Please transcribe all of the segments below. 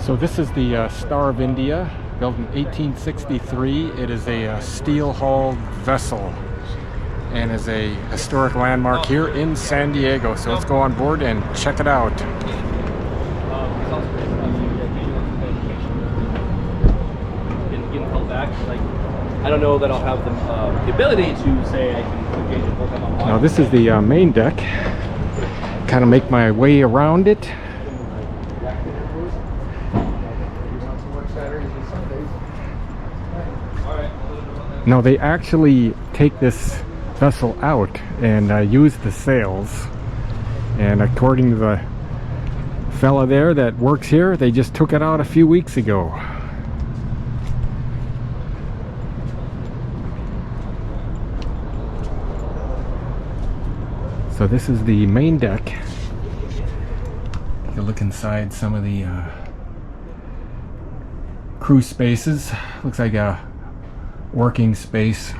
So this is the Star of India, built in 1863. It is a steel-hulled vessel and is a historic landmark here in San Diego. So let's go on board and check it out. I don't know that I'll have the ability to say I can engage in full-time on water. Now this is the main deck. Kind of make my way around it. Now they actually take this vessel out and use the sails, and according to the fella there that works here, they just took it out a few weeks ago. So this is the main deck. Take a look inside some of the crew spaces. Looks like a working space.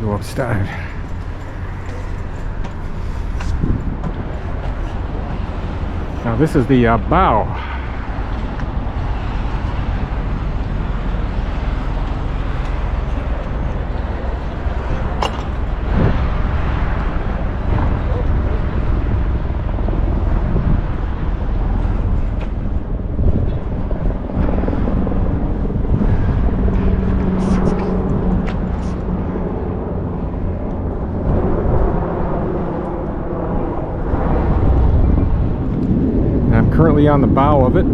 Go upstairs. Now this is the bow. Currently on the bow of it.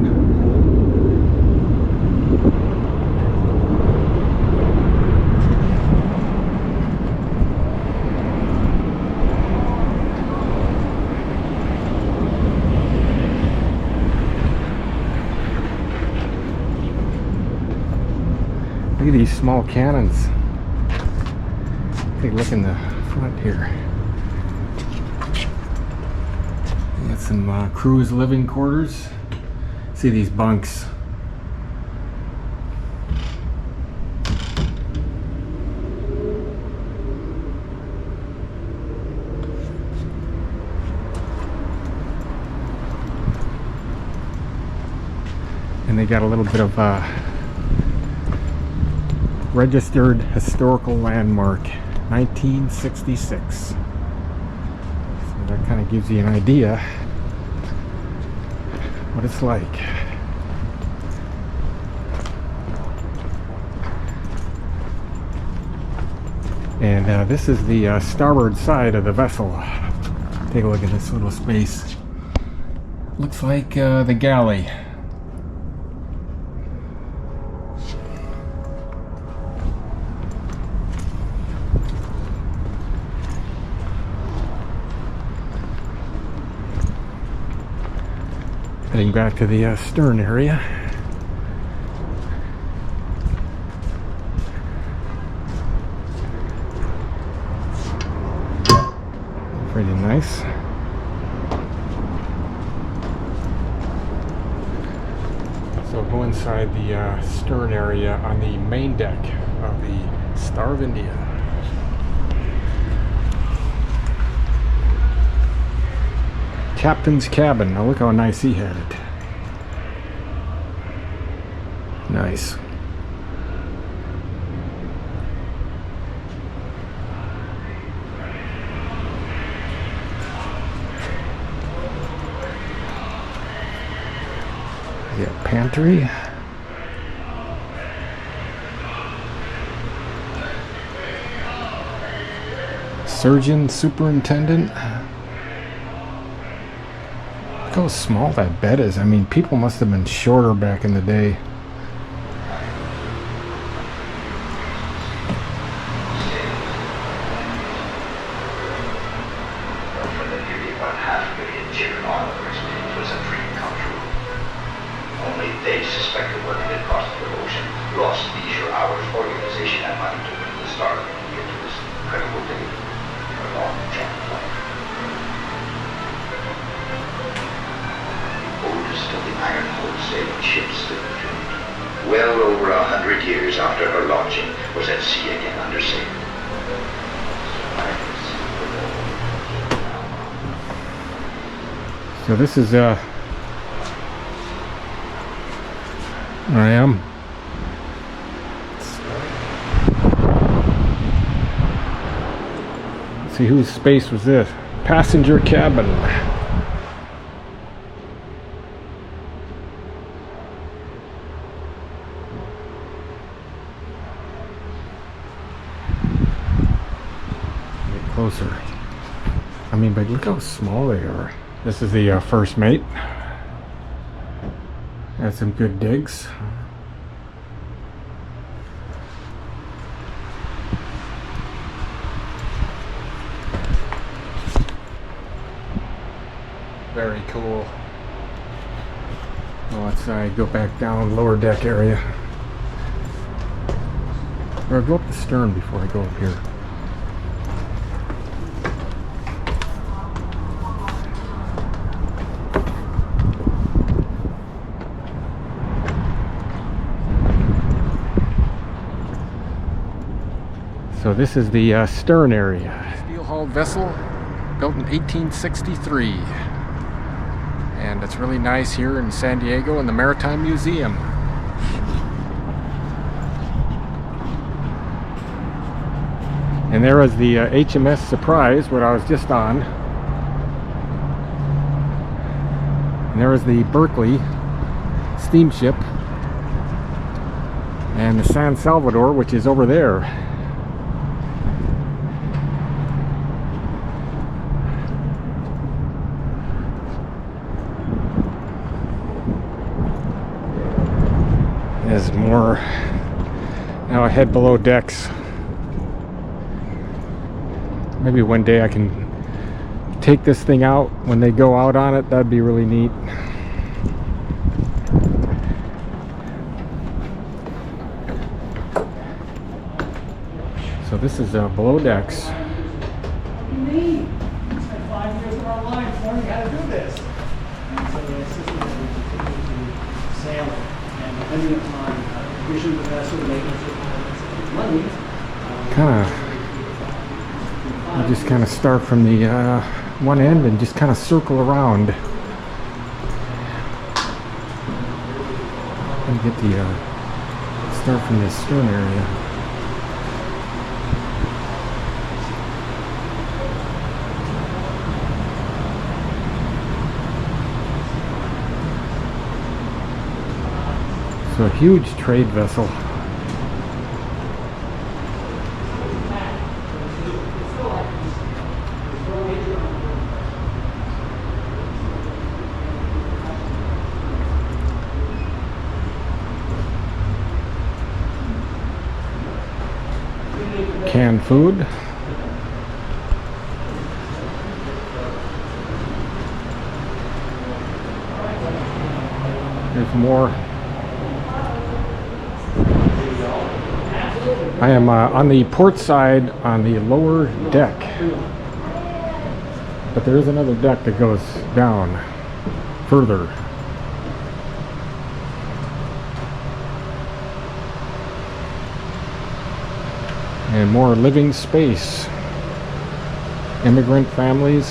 Look at these small cannons. Take a look in the front here. Got some crew's living quarters. See these bunks. And they got a little bit of registered historical landmark, 1966. So that kind of gives you an idea what it's like. And this is the starboard side of the vessel. Take a look at this little space. Looks like the galley. Heading back to the stern area. Pretty nice. So go inside the stern area on the main deck of the Star of India. Captain's cabin. Now look how nice he had it. Nice. Yeah, pantry. Surgeon, superintendent. Look how small that bed is. I mean, people must have been shorter back in the day. Only they suspected what they had cost the ocean, lost leisure hours, organization, and money to bring the Star of India to this incredible day. A long, tragic life. of the iron hull sailing ships that were doomed. Well over 100 years after her launching, was at sea again under sail. So this is where I am. Let's see, whose space was this? Passenger cabin. Get closer. I mean, but look how small they are. This is the first mate. Had some good digs. Very cool. Well, let's go back down lower deck area. Or go up the stern before I go up here. So this is the stern area. Steel-hulled vessel, built in 1863. And it's really nice here in San Diego in the Maritime Museum. And there was the HMS Surprise, what I was just on. And there was the Berkeley steamship. And the San Salvador, which is over there. There's more. Now I head below decks. Maybe one day I can take this thing out when they go out on it. That'd be really neat. So this is below decks. What do you mean? We spent 5 years of our lives learning how to do this. And so the system is to sailing. And depending upon vision of the vessel, maintenance requirements, money. I just kind of start from the one end and just kind of circle around. And get the start from the stern area. So a huge trade vessel. Canned food. There's more. I am on the port side on the lower deck, but there is another deck that goes down further. And more living space. Immigrant families.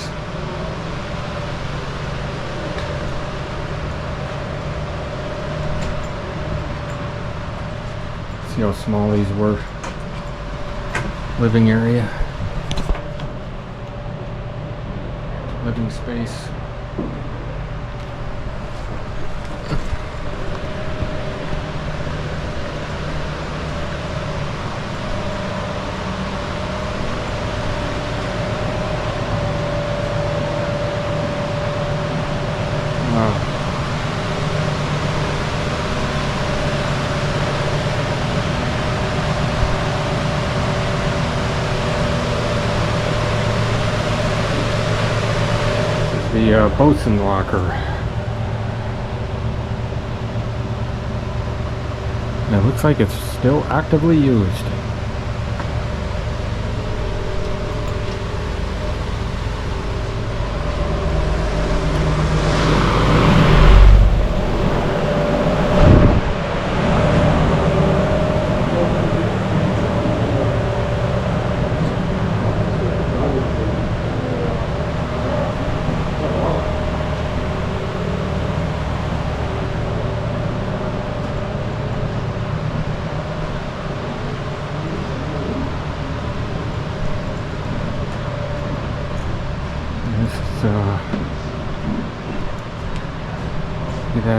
See how small these were. Living area. Living space. The boatswain locker. And it looks like it's still actively used.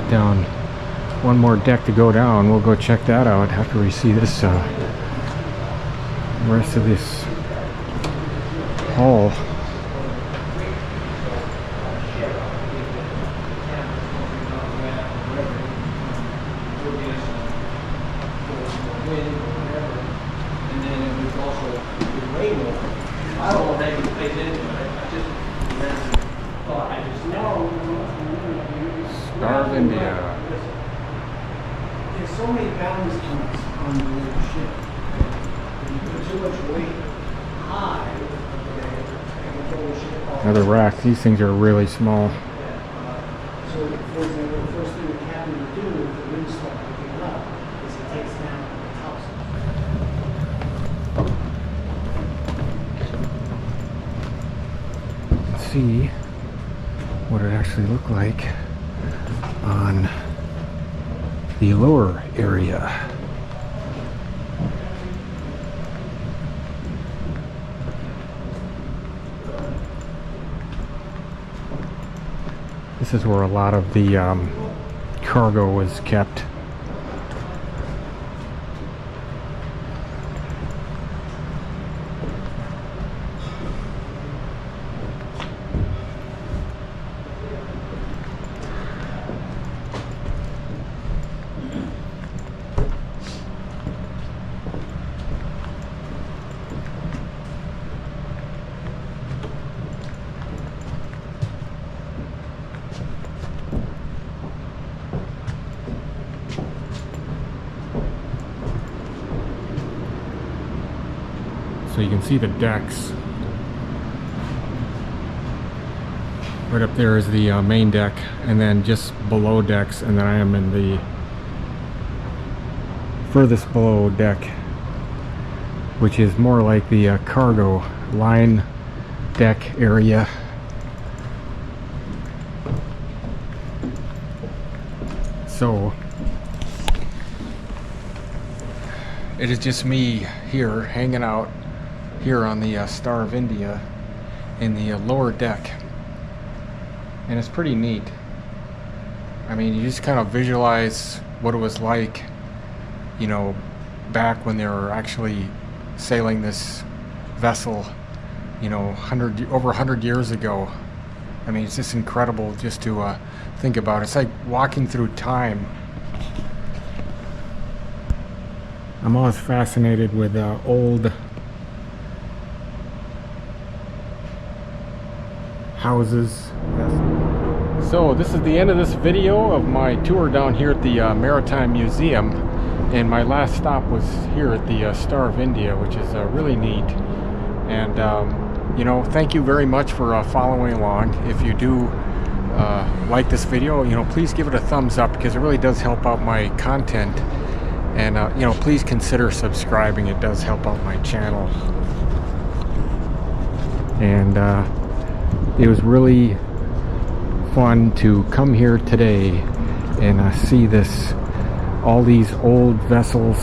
got down one more deck to go down. We'll go check that out after we see this rest of this hall. I don't know if they can fit into it. I just thought I just know. Star of India. There's so many balance points on the little ship. If you put too much weight high, it can throw the ship off. Another rack. These things are really small. So, for example, the first thing the captain would do if the wind starts picking up is he takes down the topsail. See what it actually looked like on the lower area. This is where a lot of the cargo was kept. So you can see the decks. Right up there is the main deck, and then just below decks, and then I am in the furthest below deck, which is more like the cargo line deck area. So it is just me here hanging out here on the Star of India in the lower deck, and it's pretty neat. I mean, you just kind of visualize what it was like, you know, back when they were actually sailing this vessel, you know, over 100 years ago. I mean, it's just incredible just to think about. It's like walking through time. I'm always fascinated with old houses. So this is the end of this video of my tour down here at the Maritime Museum, and my last stop was here at the Star of India, which is really neat. And you know, thank you very much for following along. If you do like this video, you know, please give it a thumbs up, because it really does help out my content. And you know, please consider subscribing. It does help out my channel. And it was really fun to come here today and see all these old vessels.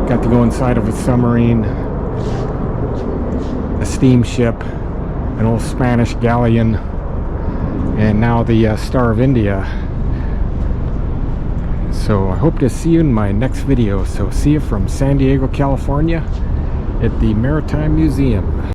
Got to go inside of a submarine, a steamship, an old Spanish galleon, and now the Star of India. So I hope to see you in my next video. So see you from San Diego, California at the Maritime Museum.